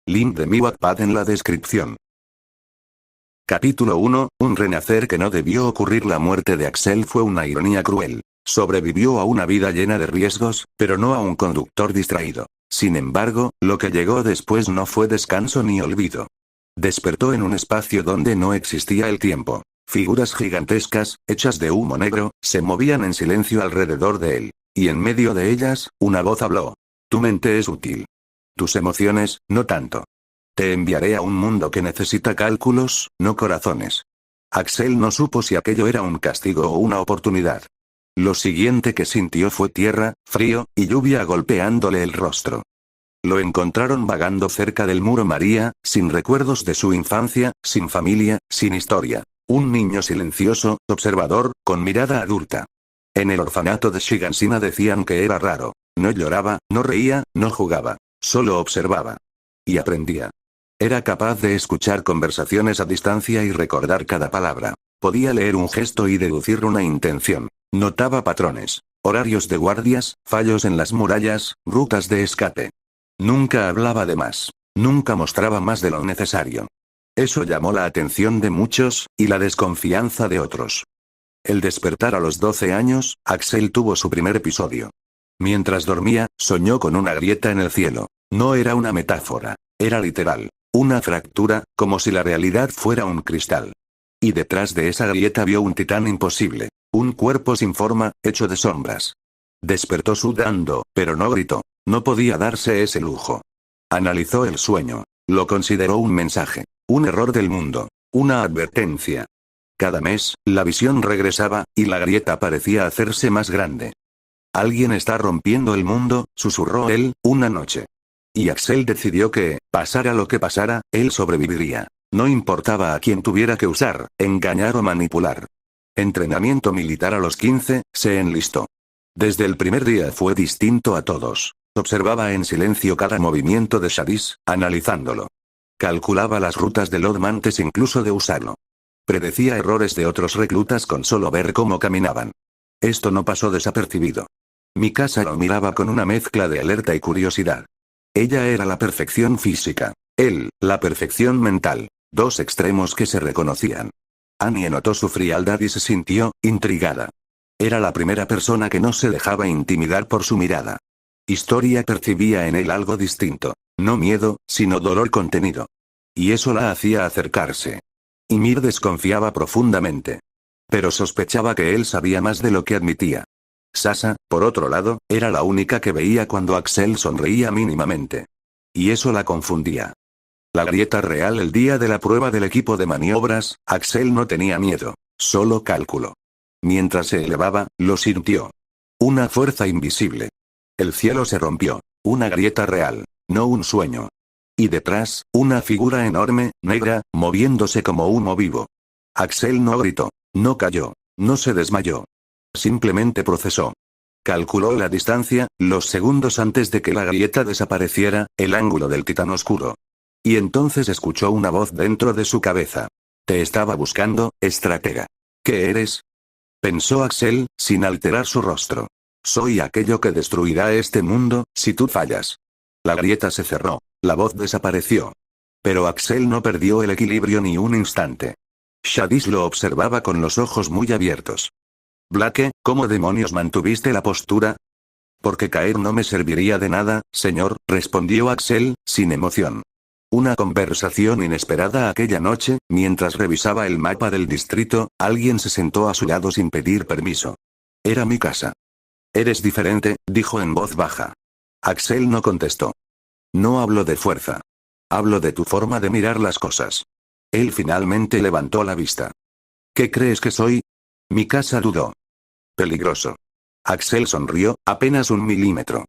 Link de mi Wattpad en la descripción. Capítulo 1, un renacer que no debió ocurrir. La muerte de Axel fue una ironía cruel. Sobrevivió a una vida llena de riesgos, pero no a un conductor distraído. Sin embargo, lo que llegó después no fue descanso ni olvido. Despertó en un espacio donde no existía el tiempo. Figuras gigantescas, hechas de humo negro, se movían en silencio alrededor de él. Y en medio de ellas, una voz habló. Tu mente es útil. Tus emociones, no tanto. Te enviaré a un mundo que necesita cálculos, no corazones. Axel no supo si aquello era un castigo o una oportunidad. Lo siguiente que sintió fue tierra, frío, y lluvia golpeándole el rostro. Lo encontraron vagando cerca del muro María, sin recuerdos de su infancia, sin familia, sin historia. Un niño silencioso, observador, con mirada adulta. En el orfanato de Shiganshina decían que era raro. No lloraba, no reía, no jugaba. Solo observaba. Y aprendía. Era capaz de escuchar conversaciones a distancia y recordar cada palabra. Podía leer un gesto y deducir una intención. Notaba patrones. Horarios de guardias, fallos en las murallas, rutas de escape. Nunca hablaba de más. Nunca mostraba más de lo necesario. Eso llamó la atención de muchos, y la desconfianza de otros. El despertar a los 12 años, Axel tuvo su primer episodio. Mientras dormía, soñó con una grieta en el cielo. No era una metáfora. Era literal. Una fractura, como si la realidad fuera un cristal. Y detrás de esa grieta vio un titán imposible. Un cuerpo sin forma, hecho de sombras. Despertó sudando, pero no gritó. No podía darse ese lujo. Analizó el sueño. Lo consideró un mensaje. Un error del mundo. Una advertencia. Cada mes, la visión regresaba, y la grieta parecía hacerse más grande. Alguien está rompiendo el mundo, susurró él, una noche. Y Axel decidió que, pasara lo que pasara, él sobreviviría. No importaba a quién tuviera que usar, engañar o manipular. Entrenamiento militar a los 15, se enlistó. Desde el primer día fue distinto a todos. Observaba en silencio cada movimiento de Shadis, analizándolo. Calculaba las rutas de Lord antes incluso de usarlo. Predecía errores de otros reclutas con solo ver cómo caminaban. Esto no pasó desapercibido. Mikasa lo miraba con una mezcla de alerta y curiosidad. Ella era la perfección física. Él, la perfección mental. Dos extremos que se reconocían. Annie notó su frialdad y se sintió, intrigada. Era la primera persona que no se dejaba intimidar por su mirada. Historia percibía en él algo distinto. No miedo, sino dolor contenido. Y eso la hacía acercarse. Ymir desconfiaba profundamente. Pero sospechaba que él sabía más de lo que admitía. Sasa, por otro lado, era la única que veía cuando Axel sonreía mínimamente. Y eso la confundía. La grieta real. El día de la prueba del equipo de maniobras, Axel no tenía miedo, solo cálculo. Mientras se elevaba, lo sintió. Una fuerza invisible. El cielo se rompió. Una grieta real, no un sueño. Y detrás, una figura enorme, negra, moviéndose como humo vivo. Axel no gritó, no cayó, no se desmayó. Simplemente procesó. Calculó la distancia, los segundos antes de que la grieta desapareciera, el ángulo del titán oscuro. Y entonces escuchó una voz dentro de su cabeza. Te estaba buscando, estratega. ¿Qué eres? Pensó Axel, sin alterar su rostro. Soy aquello que destruirá este mundo, si tú fallas. La grieta se cerró. La voz desapareció. Pero Axel no perdió el equilibrio ni un instante. Shadis lo observaba con los ojos muy abiertos. Blake, ¿cómo demonios mantuviste la postura? Porque caer no me serviría de nada, señor, respondió Axel, sin emoción. Una conversación inesperada aquella noche, mientras revisaba el mapa del distrito, alguien se sentó a su lado sin pedir permiso. Era Mikasa. Eres diferente, dijo en voz baja. Axel no contestó. No hablo de fuerza. Hablo de tu forma de mirar las cosas. Él finalmente levantó la vista. ¿Qué crees que soy? Mikasa dudó. Peligroso. Axel sonrió, apenas 1 milímetro.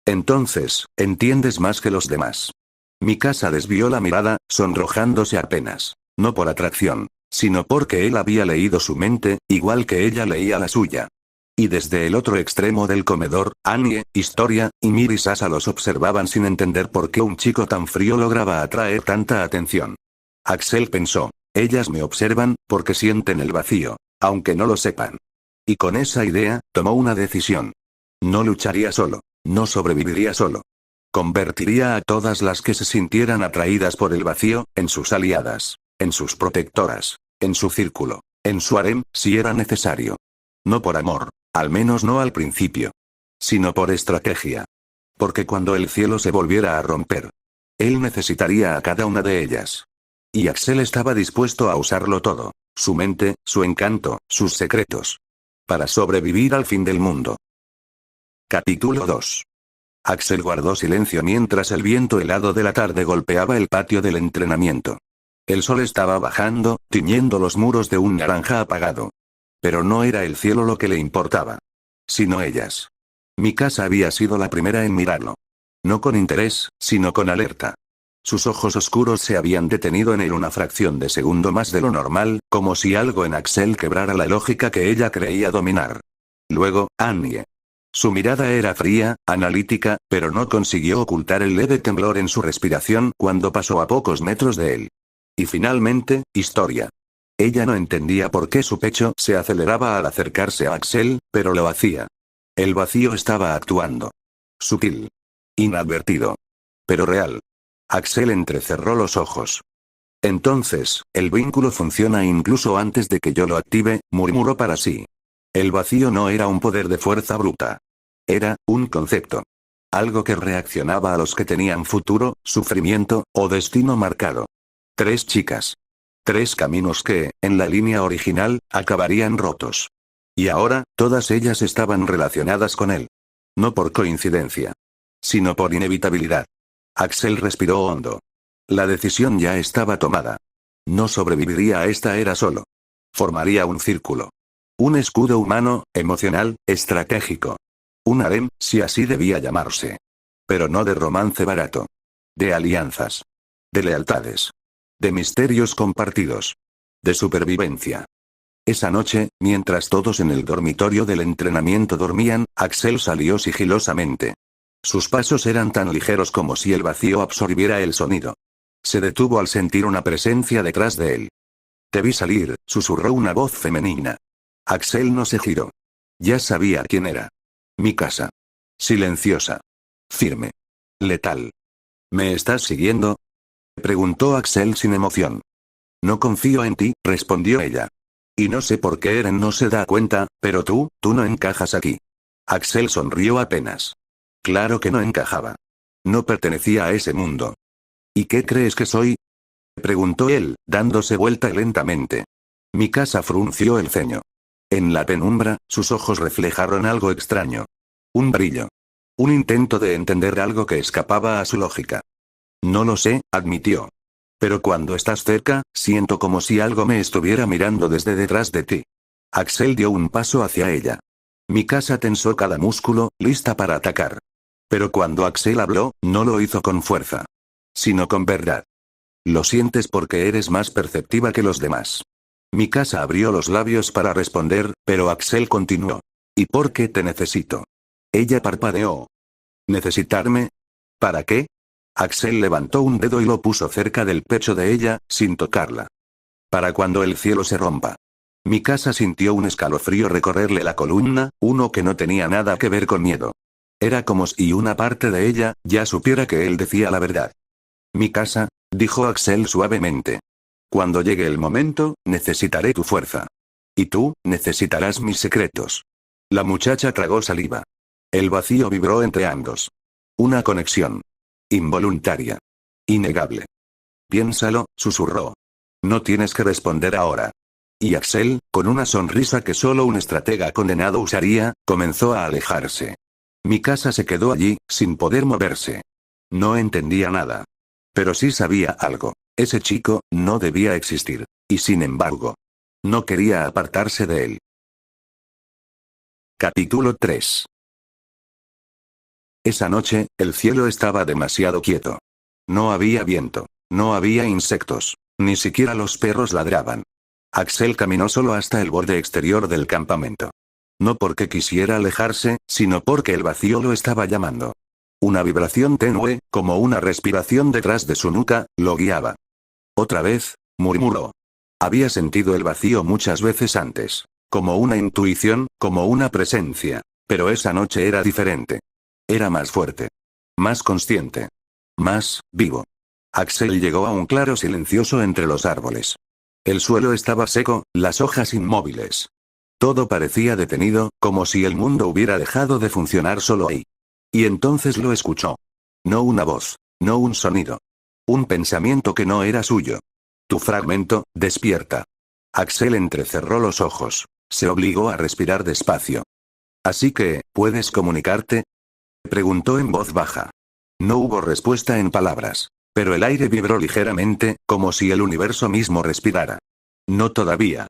Entonces, entiendes más que los demás. Mikasa desvió la mirada, sonrojándose apenas. No por atracción, sino porque él había leído su mente, igual que ella leía la suya. Y desde el otro extremo del comedor, Annie, Historia, Ymir y Sasa los observaban sin entender por qué un chico tan frío lograba atraer tanta atención. Axel pensó, ellas me observan, porque sienten el vacío, aunque no lo sepan. Y con esa idea, tomó una decisión. No lucharía solo, no sobreviviría solo. Convertiría a todas las que se sintieran atraídas por el vacío, en sus aliadas, en sus protectoras, en su círculo, en su harem, si era necesario. No por amor, al menos no al principio. Sino por estrategia. Porque cuando el cielo se volviera a romper, él necesitaría a cada una de ellas. Y Axel estaba dispuesto a usarlo todo, su mente, su encanto, sus secretos. Para sobrevivir al fin del mundo. Capítulo 2. Axel guardó silencio mientras el viento helado de la tarde golpeaba el patio del entrenamiento. El sol estaba bajando, tiñendo los muros de un naranja apagado. Pero no era el cielo lo que le importaba. Sino ellas. Mikasa había sido la primera en mirarlo. No con interés, sino con alerta. Sus ojos oscuros se habían detenido en él una fracción de segundo más de lo normal, como si algo en Axel quebrara la lógica que ella creía dominar. Luego, Annie. Su mirada era fría, analítica, pero no consiguió ocultar el leve temblor en su respiración cuando pasó a pocos metros de él. Y finalmente, Historia. Ella no entendía por qué su pecho se aceleraba al acercarse a Axel, pero lo hacía. El vacío estaba actuando. Sutil. Inadvertido. Pero real. Axel entrecerró los ojos. Entonces, el vínculo funciona incluso antes de que yo lo active, murmuró para sí. El vacío no era un poder de fuerza bruta. Era un concepto. Algo que reaccionaba a los que tenían futuro, sufrimiento, o destino marcado. 3 chicas. 3 caminos que, en la línea original, acabarían rotos. Y ahora, todas ellas estaban relacionadas con él. No por coincidencia. Sino por inevitabilidad. Axel respiró hondo. La decisión ya estaba tomada. No sobreviviría a esta era solo. Formaría un círculo. Un escudo humano, emocional, estratégico. Un harem, si así debía llamarse. Pero no de romance barato. De alianzas. De lealtades. De misterios compartidos. De supervivencia. Esa noche, mientras todos en el dormitorio del entrenamiento dormían, Axel salió sigilosamente. Sus pasos eran tan ligeros como si el vacío absorbiera el sonido. Se detuvo al sentir una presencia detrás de él. Te vi salir, susurró una voz femenina. Axel no se giró. Ya sabía quién era. Mikasa. Silenciosa. Firme. Letal. ¿Me estás siguiendo? Preguntó Axel sin emoción. No confío en ti, respondió ella. Y no sé por qué Eren no se da cuenta, pero tú no encajas aquí. Axel sonrió apenas. Claro que no encajaba. No pertenecía a ese mundo. ¿Y qué crees que soy? Preguntó él, dándose vuelta lentamente. Mikasa frunció el ceño. En la penumbra, sus ojos reflejaron algo extraño. Un brillo. Un intento de entender algo que escapaba a su lógica. No lo sé, admitió. Pero cuando estás cerca, siento como si algo me estuviera mirando desde detrás de ti. Axel dio un paso hacia ella. Mikasa tensó cada músculo, lista para atacar. Pero cuando Axel habló, no lo hizo con fuerza. Sino con verdad. Lo sientes porque eres más perceptiva que los demás. Mikasa abrió los labios para responder, pero Axel continuó. ¿Y por qué te necesito? Ella parpadeó. ¿Necesitarme? ¿Para qué? Axel levantó un dedo y lo puso cerca del pecho de ella, sin tocarla. Para cuando el cielo se rompa. Mikasa sintió un escalofrío recorrerle la columna, uno que no tenía nada que ver con miedo. Era como si una parte de ella, ya supiera que él decía la verdad. Mikasa, dijo Axel suavemente. Cuando llegue el momento, necesitaré tu fuerza. Y tú, necesitarás mis secretos. La muchacha tragó saliva. El vacío vibró entre ambos. Una conexión. Involuntaria. Innegable. Piénsalo, susurró. No tienes que responder ahora. Y Axel, con una sonrisa que solo un estratega condenado usaría, comenzó a alejarse. Mikasa se quedó allí, sin poder moverse. No entendía nada. Pero sí sabía algo. Ese chico, no debía existir. Y sin embargo, no quería apartarse de él. Capítulo 3. Esa noche, el cielo estaba demasiado quieto. No había viento. No había insectos. Ni siquiera los perros ladraban. Axel caminó solo hasta el borde exterior del campamento. No porque quisiera alejarse, sino porque el vacío lo estaba llamando. Una vibración tenue, como una respiración detrás de su nuca, lo guiaba. Otra vez, murmuró. Había sentido el vacío muchas veces antes. Como una intuición, como una presencia. Pero esa noche era diferente. Era más fuerte. Más consciente. Más vivo. Axel llegó a un claro silencioso entre los árboles. El suelo estaba seco, las hojas inmóviles. Todo parecía detenido, como si el mundo hubiera dejado de funcionar solo ahí. Y entonces lo escuchó. No una voz, no un sonido. Un pensamiento que no era suyo. Tu fragmento, despierta. Axel entrecerró los ojos. Se obligó a respirar despacio. ¿Así que, puedes comunicarte? Preguntó en voz baja. No hubo respuesta en palabras. Pero el aire vibró ligeramente, como si el universo mismo respirara. No todavía.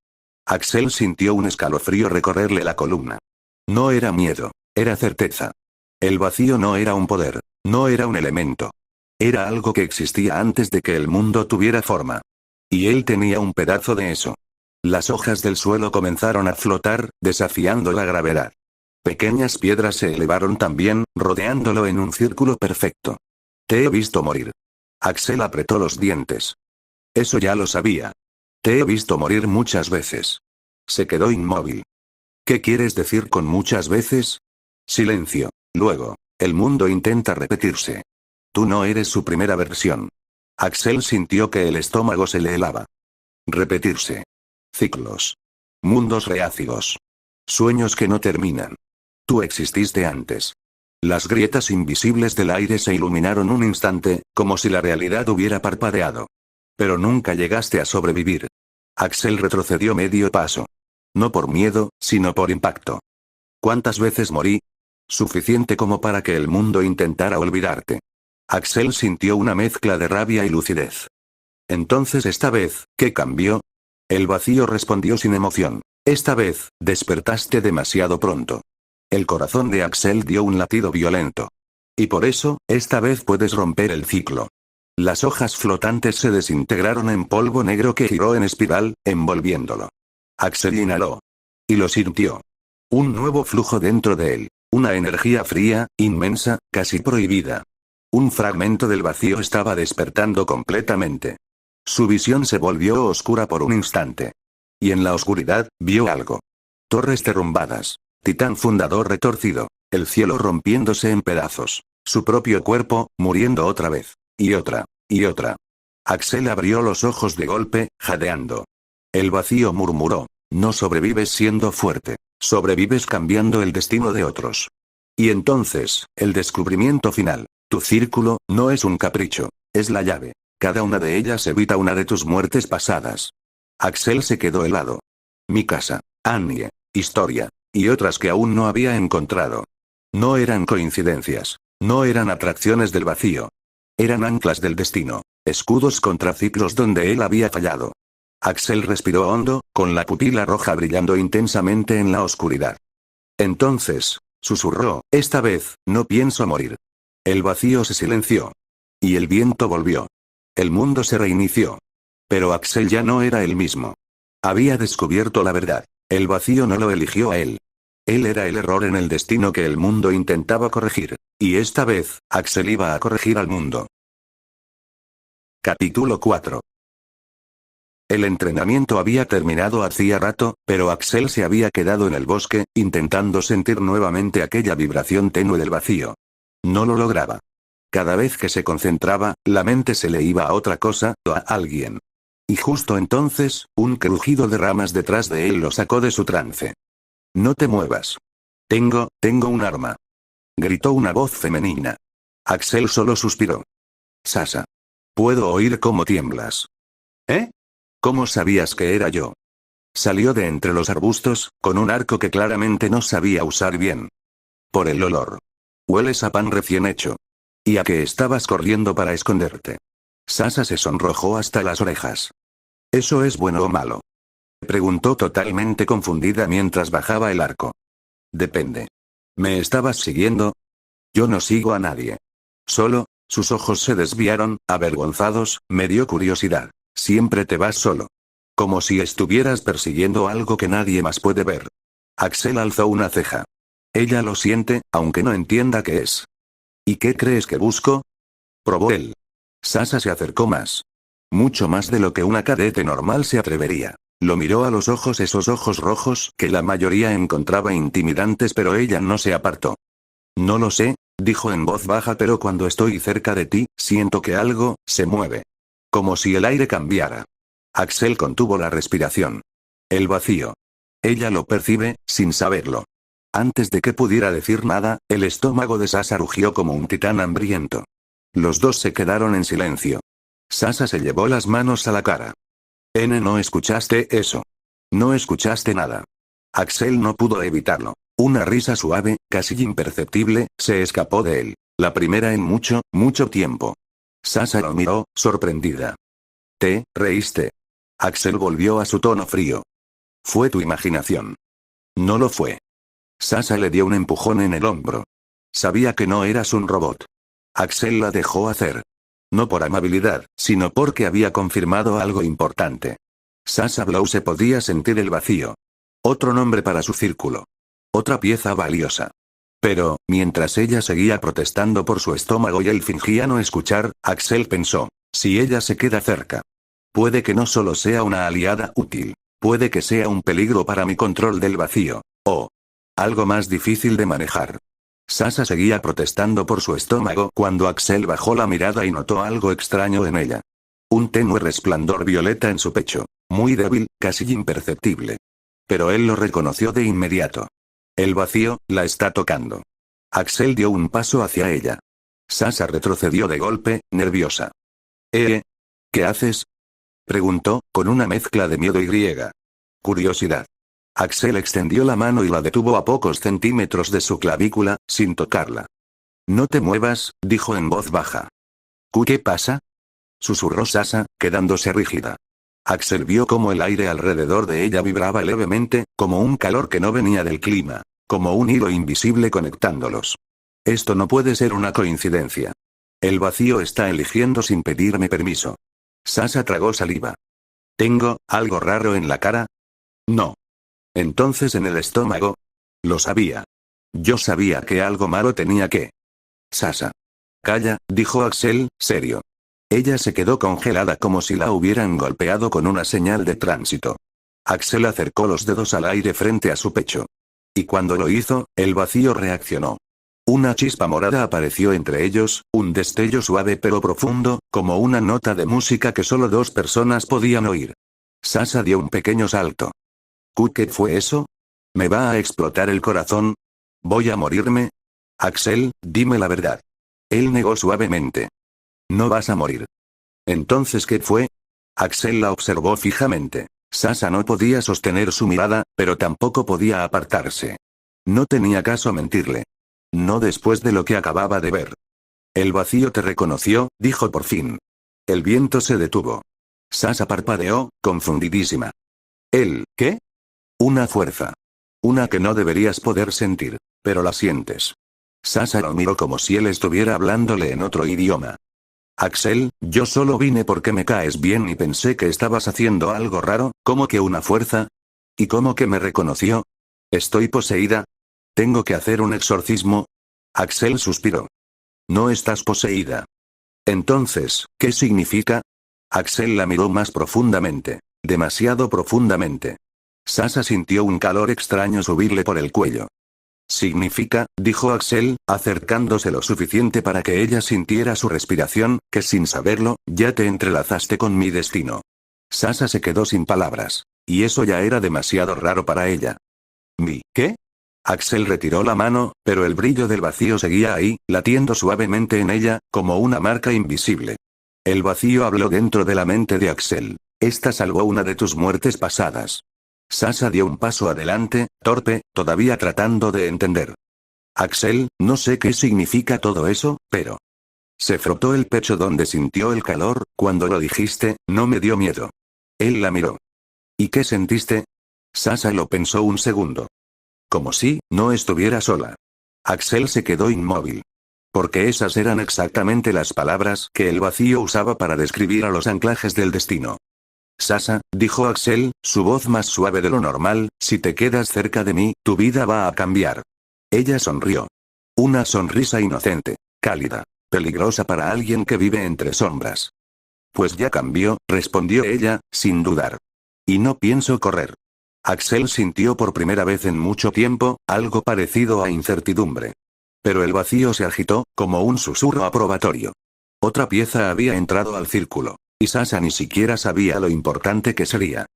Axel sintió un escalofrío recorrerle la columna. No era miedo, era certeza. El vacío no era un poder, no era un elemento. Era algo que existía antes de que el mundo tuviera forma. Y él tenía un pedazo de eso. Las hojas del suelo comenzaron a flotar, desafiando la gravedad. Pequeñas piedras se elevaron también, rodeándolo en un círculo perfecto. Te he visto morir. Axel apretó los dientes. Eso ya lo sabía. Te he visto morir muchas veces. Se quedó inmóvil. ¿Qué quieres decir con muchas veces? Silencio. Luego, el mundo intenta repetirse. Tú no eres su primera versión. Axel sintió que el estómago se le helaba. Repetirse. Ciclos. Mundos reácidos. Sueños que no terminan. Tú exististe antes. Las grietas invisibles del aire se iluminaron un instante, como si la realidad hubiera parpadeado. Pero nunca llegaste a sobrevivir. Axel retrocedió medio paso. No por miedo, sino por impacto. ¿Cuántas veces morí? Suficiente como para que el mundo intentara olvidarte. Axel sintió una mezcla de rabia y lucidez. Entonces esta vez, ¿qué cambió? El vacío respondió sin emoción. Esta vez, despertaste demasiado pronto. El corazón de Axel dio un latido violento. Y por eso, esta vez puedes romper el ciclo. Las hojas flotantes se desintegraron en polvo negro que giró en espiral, envolviéndolo. Axel inhaló. Y lo sintió. Un nuevo flujo dentro de él. Una energía fría, inmensa, casi prohibida. Un fragmento del vacío estaba despertando completamente. Su visión se volvió oscura por un instante. Y en la oscuridad, vio algo. Torres derrumbadas. Titán fundador retorcido. El cielo rompiéndose en pedazos. Su propio cuerpo, muriendo otra vez. Y otra. Y otra. Axel abrió los ojos de golpe, jadeando. El vacío murmuró. No sobrevives siendo fuerte. Sobrevives cambiando el destino de otros. Y entonces, el descubrimiento final. Tu círculo, no es un capricho. Es la llave. Cada una de ellas evita una de tus muertes pasadas. Axel se quedó helado. Mi casa. Annie. Historia. Y otras que aún no había encontrado. No eran coincidencias. No eran atracciones del vacío. Eran anclas del destino. Escudos contra ciclos donde él había fallado. Axel respiró hondo, con la pupila roja brillando intensamente en la oscuridad. Entonces, susurró, esta vez, no pienso morir. El vacío se silenció. Y el viento volvió. El mundo se reinició. Pero Axel ya no era el mismo. Había descubierto la verdad. El vacío no lo eligió a él. Él era el error en el destino que el mundo intentaba corregir. Y esta vez, Axel iba a corregir al mundo. Capítulo 4. El entrenamiento había terminado hacía rato, pero Axel se había quedado en el bosque, intentando sentir nuevamente aquella vibración tenue del vacío. No lo lograba. Cada vez que se concentraba, la mente se le iba a otra cosa, o a alguien. Y justo entonces, un crujido de ramas detrás de él lo sacó de su trance. No te muevas. Tengo un arma. Gritó una voz femenina. Axel solo suspiró. Sasa. Puedo oír cómo tiemblas. ¿Eh? ¿Cómo sabías que era yo? Salió de entre los arbustos, con un arco que claramente no sabía usar bien. Por el olor. Hueles a pan recién hecho. ¿Y a qué estabas corriendo para esconderte? Sasa se sonrojó hasta las orejas. ¿Eso es bueno o malo? Preguntó totalmente confundida mientras bajaba el arco. Depende. ¿Me estabas siguiendo? Yo no sigo a nadie. Solo, sus ojos se desviaron, avergonzados, me dio curiosidad. Siempre te vas solo. Como si estuvieras persiguiendo algo que nadie más puede ver. Axel alzó una ceja. Ella lo siente, aunque no entienda qué es. ¿Y qué crees que busco? Probó él. Sasa se acercó más. Mucho más de lo que una cadete normal se atrevería. Lo miró a los ojos, esos ojos rojos que la mayoría encontraba intimidantes, pero ella no se apartó. No lo sé, dijo en voz baja, pero cuando estoy cerca de ti, siento que algo se mueve. Como si el aire cambiara. Axel contuvo la respiración. El vacío. Ella lo percibe, sin saberlo. Antes de que pudiera decir nada, el estómago de Sasa rugió como un titán hambriento. Los dos se quedaron en silencio. Sasa se llevó las manos a la cara. ¿No escuchaste eso? No escuchaste nada. Axel no pudo evitarlo. Una risa suave, casi imperceptible, se escapó de él. La primera en mucho, mucho tiempo. Sasa lo miró, sorprendida. ¿Te reíste? Axel volvió a su tono frío. Fue tu imaginación. No lo fue. Sasa le dio un empujón en el hombro. Sabía que no eras un robot. Axel la dejó hacer. No por amabilidad, sino porque había confirmado algo importante. Sasa Blouse podía sentir el vacío. Otro nombre para su círculo. Otra pieza valiosa. Pero, mientras ella seguía protestando por su estómago y él fingía no escuchar, Axel pensó, si ella se queda cerca. Puede que no solo sea una aliada útil. Puede que sea un peligro para mi control del vacío. O algo más difícil de manejar. Sasa seguía protestando por su estómago cuando Axel bajó la mirada y notó algo extraño en ella. Un tenue resplandor violeta en su pecho. Muy débil, casi imperceptible. Pero él lo reconoció de inmediato. El vacío la está tocando. Axel dio un paso hacia ella. Sasa retrocedió de golpe, nerviosa. ¿Qué haces? Preguntó, con una mezcla de miedo y curiosidad. Axel extendió la mano y la detuvo a pocos centímetros de su clavícula, sin tocarla. No te muevas, dijo en voz baja. ¿Qué pasa? Susurró Sasa, quedándose rígida. Axel vio cómo el aire alrededor de ella vibraba levemente, como un calor que no venía del clima, como un hilo invisible conectándolos. Esto no puede ser una coincidencia. El vacío está eligiendo sin pedirme permiso. Sasa tragó saliva. ¿Tengo algo raro en la cara? No. Entonces en el estómago. Lo sabía. Yo sabía que algo malo tenía que. Sasa. Calla, dijo Axel, serio. Ella se quedó congelada como si la hubieran golpeado con una señal de tránsito. Axel acercó los dedos al aire frente a su pecho. Y cuando lo hizo, el vacío reaccionó. Una chispa morada apareció entre ellos, un destello suave pero profundo, como una nota de música que solo dos personas podían oír. Sasa dio un pequeño salto. ¿Qué fue eso? ¿Me va a explotar el corazón? ¿Voy a morirme? Axel, dime la verdad. Él negó suavemente. No vas a morir. ¿Entonces qué fue? Axel la observó fijamente. Sasa no podía sostener su mirada, pero tampoco podía apartarse. No tenía caso mentirle. No después de lo que acababa de ver. El vacío te reconoció, dijo por fin. El viento se detuvo. Sasa parpadeó, confundidísima. ¿Qué? Una fuerza. Una que no deberías poder sentir, pero la sientes. Sasa lo miró como si él estuviera hablándole en otro idioma. Axel, yo solo vine porque me caes bien y pensé que estabas haciendo algo raro, ¿cómo que una fuerza? ¿Y cómo que me reconoció? ¿Estoy poseída? ¿Tengo que hacer un exorcismo? Axel suspiró. No estás poseída. Entonces, ¿qué significa? Axel la miró más profundamente. Demasiado profundamente. Sasa sintió un calor extraño subirle por el cuello. Significa, dijo Axel, acercándose lo suficiente para que ella sintiera su respiración, que sin saberlo, ya te entrelazaste con mi destino. Sasa se quedó sin palabras. Y eso ya era demasiado raro para ella. ¿Qué? Axel retiró la mano, pero el brillo del vacío seguía ahí, latiendo suavemente en ella, como una marca invisible. El vacío habló dentro de la mente de Axel. Esta salvó una de tus muertes pasadas. Sasa dio un paso adelante, torpe, todavía tratando de entender. Axel, no sé qué significa todo eso, pero... Se frotó el pecho donde sintió el calor, cuando lo dijiste, no me dio miedo. Él la miró. ¿Y qué sentiste? Sasa lo pensó un segundo. Como si, no estuviera sola. Axel se quedó inmóvil. Porque esas eran exactamente las palabras que el vacío usaba para describir a los anclajes del destino. Sasa, dijo Axel, su voz más suave de lo normal, si te quedas cerca de mí, tu vida va a cambiar. Ella sonrió. Una sonrisa inocente, cálida, peligrosa para alguien que vive entre sombras. Pues ya cambió, respondió ella, sin dudar. Y no pienso correr. Axel sintió por primera vez en mucho tiempo, algo parecido a incertidumbre. Pero el vacío se agitó, como un susurro aprobatorio. Otra pieza había entrado al círculo. Y Sasha ni siquiera sabía lo importante que sería.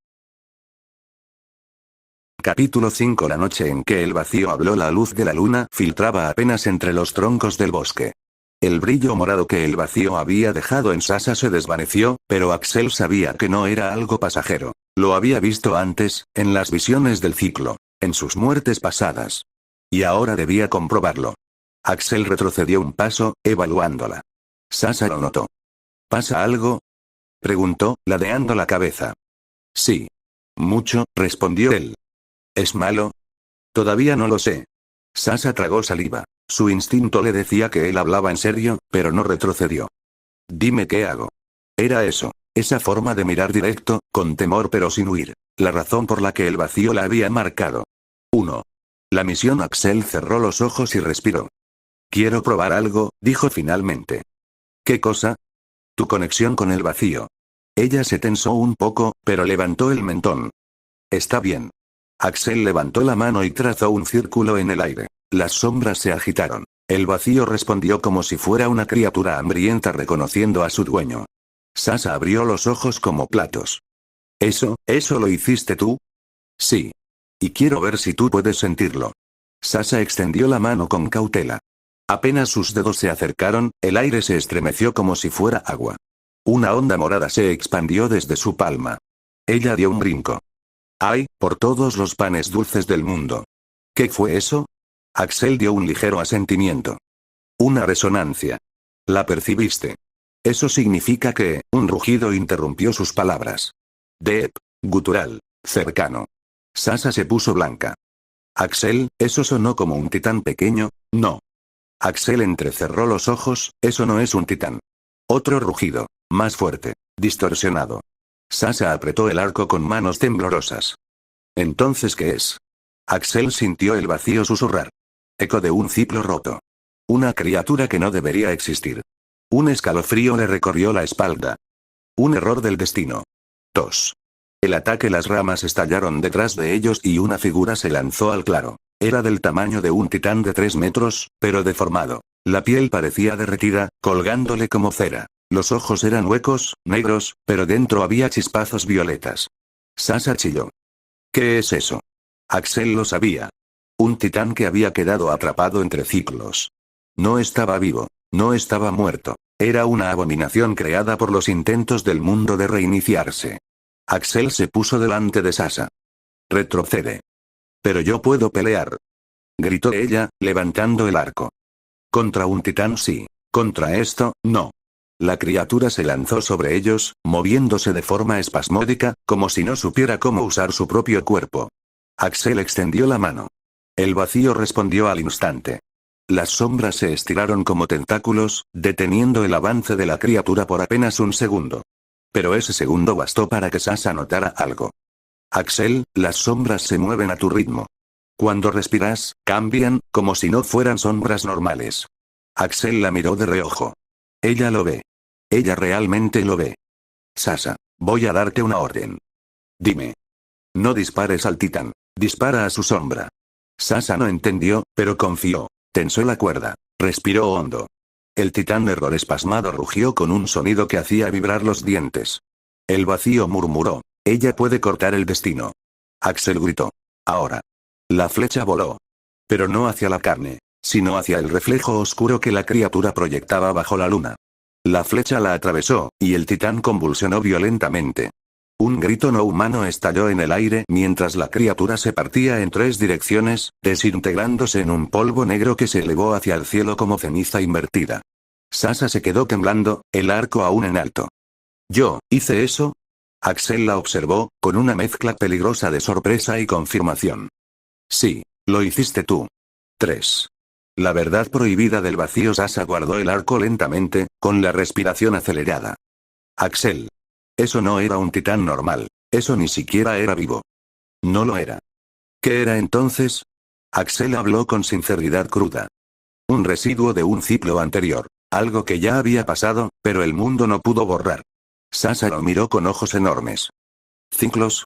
Capítulo 5. La noche en que el vacío habló. La luz de la luna filtraba apenas entre los troncos del bosque. El brillo morado que el vacío había dejado en Sasha se desvaneció, pero Axel sabía que no era algo pasajero. Lo había visto antes, en las visiones del ciclo, en sus muertes pasadas. Y ahora debía comprobarlo. Axel retrocedió un paso, evaluándola. Sasha lo notó. ¿Pasa algo?, preguntó, ladeando la cabeza. Sí. Mucho, respondió él. ¿Es malo? Todavía no lo sé. Sasha tragó saliva. Su instinto le decía que él hablaba en serio, pero no retrocedió. Dime qué hago. Era eso. Esa forma de mirar directo, con temor pero sin huir. La razón por la que el vacío la había marcado. 1. La misión. Axel cerró los ojos y respiró. Quiero probar algo, dijo finalmente. ¿Qué cosa? Tu conexión con el vacío. Ella se tensó un poco, pero levantó el mentón. Está bien. Axel levantó la mano y trazó un círculo en el aire. Las sombras se agitaron. El vacío respondió como si fuera una criatura hambrienta reconociendo a su dueño. Sasha abrió los ojos como platos. ¿Eso lo hiciste tú? Sí. Y quiero ver si tú puedes sentirlo. Sasha extendió la mano con cautela. Apenas sus dedos se acercaron, el aire se estremeció como si fuera agua. Una onda morada se expandió desde su palma. Ella dio un brinco. ¡Ay, por todos los panes dulces del mundo! ¿Qué fue eso? Axel dio un ligero asentimiento. Una resonancia. ¿La percibiste? Eso significa que, un rugido interrumpió sus palabras. Deep, gutural, cercano. Sasha se puso blanca. Axel, eso sonó como un titán pequeño, ¿no? Axel entrecerró los ojos, eso no es un titán. Otro rugido, más fuerte, distorsionado. Sasha apretó el arco con manos temblorosas. ¿Entonces qué es? Axel sintió el vacío susurrar. Eco de un ciclo roto. Una criatura que no debería existir. Un escalofrío le recorrió la espalda. Un error del destino. Tos. El ataque. Las ramas estallaron detrás de ellos y una figura se lanzó al claro. Era del tamaño de un titán de 3 metros, pero deformado. La piel parecía derretida, colgándole como cera. Los ojos eran huecos, negros, pero dentro había chispazos violetas. Sasha chilló. ¿Qué es eso? Axel lo sabía. Un titán que había quedado atrapado entre ciclos. No estaba vivo, no estaba muerto. Era una abominación creada por los intentos del mundo de reiniciarse. Axel se puso delante de Sasha. Retrocede. Pero yo puedo pelear. Gritó ella, levantando el arco. Contra un titán sí. Contra esto, no. La criatura se lanzó sobre ellos, moviéndose de forma espasmódica, como si no supiera cómo usar su propio cuerpo. Axel extendió la mano. El vacío respondió al instante. Las sombras se estiraron como tentáculos, deteniendo el avance de la criatura por apenas un segundo. Pero ese segundo bastó para que Sasha notara algo. Axel, las sombras se mueven a tu ritmo. Cuando respiras, cambian, como si no fueran sombras normales. Axel la miró de reojo. Ella lo ve. Ella realmente lo ve. Sasha, voy a darte una orden. Dime. No dispares al titán. Dispara a su sombra. Sasha no entendió, pero confió. Tensó la cuerda. Respiró hondo. El titán error espasmado rugió con un sonido que hacía vibrar los dientes. El vacío murmuró. Ella puede cortar el destino. Axel gritó. Ahora. La flecha voló. Pero no hacia la carne, sino hacia el reflejo oscuro que la criatura proyectaba bajo la luna. La flecha la atravesó, y el titán convulsionó violentamente. Un grito no humano estalló en el aire mientras la criatura se partía en 3 direcciones, desintegrándose en un polvo negro que se elevó hacia el cielo como ceniza invertida. Sasha se quedó temblando, el arco aún en alto. ¿Yo hice eso? Axel la observó, con una mezcla peligrosa de sorpresa y confirmación. Sí, lo hiciste tú. 3. La verdad prohibida del vacío. Sasha guardó el arco lentamente, con la respiración acelerada. Axel. Eso no era un titán normal. Eso ni siquiera era vivo. No lo era. ¿Qué era entonces? Axel habló con sinceridad cruda. Un residuo de un ciclo anterior. Algo que ya había pasado, pero el mundo no pudo borrar. Sasha lo miró con ojos enormes. ¿Ciclos?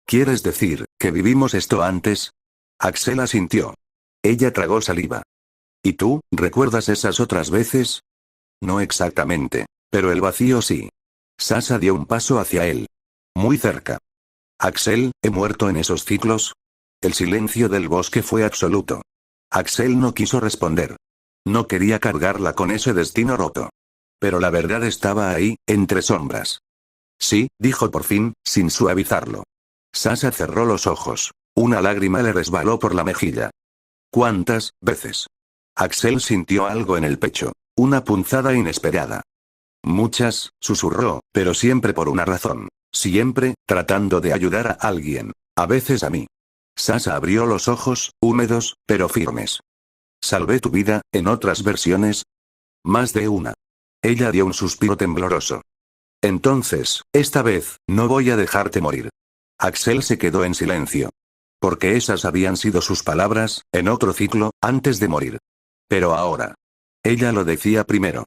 ¿Quieres decir que vivimos esto antes? Axel asintió. Ella tragó saliva. ¿Y tú, recuerdas esas otras veces? No exactamente. Pero el vacío sí. Sasha dio un paso hacia él. Muy cerca. Axel, ¿he muerto en esos ciclos? El silencio del bosque fue absoluto. Axel no quiso responder. No quería cargarla con ese destino roto. Pero la verdad estaba ahí, entre sombras. Sí, dijo por fin, sin suavizarlo. Sasha cerró los ojos. Una lágrima le resbaló por la mejilla. ¿Cuántas veces? Axel sintió algo en el pecho. Una punzada inesperada. Muchas, susurró, pero siempre por una razón. Siempre, tratando de ayudar a alguien. A veces a mí. Sasha abrió los ojos, húmedos, pero firmes. Salvé tu vida, en otras versiones. Más de una. Ella dio un suspiro tembloroso. Entonces, esta vez, no voy a dejarte morir. Axel se quedó en silencio. Porque esas habían sido sus palabras, en otro ciclo, antes de morir. Pero ahora. Ella lo decía primero.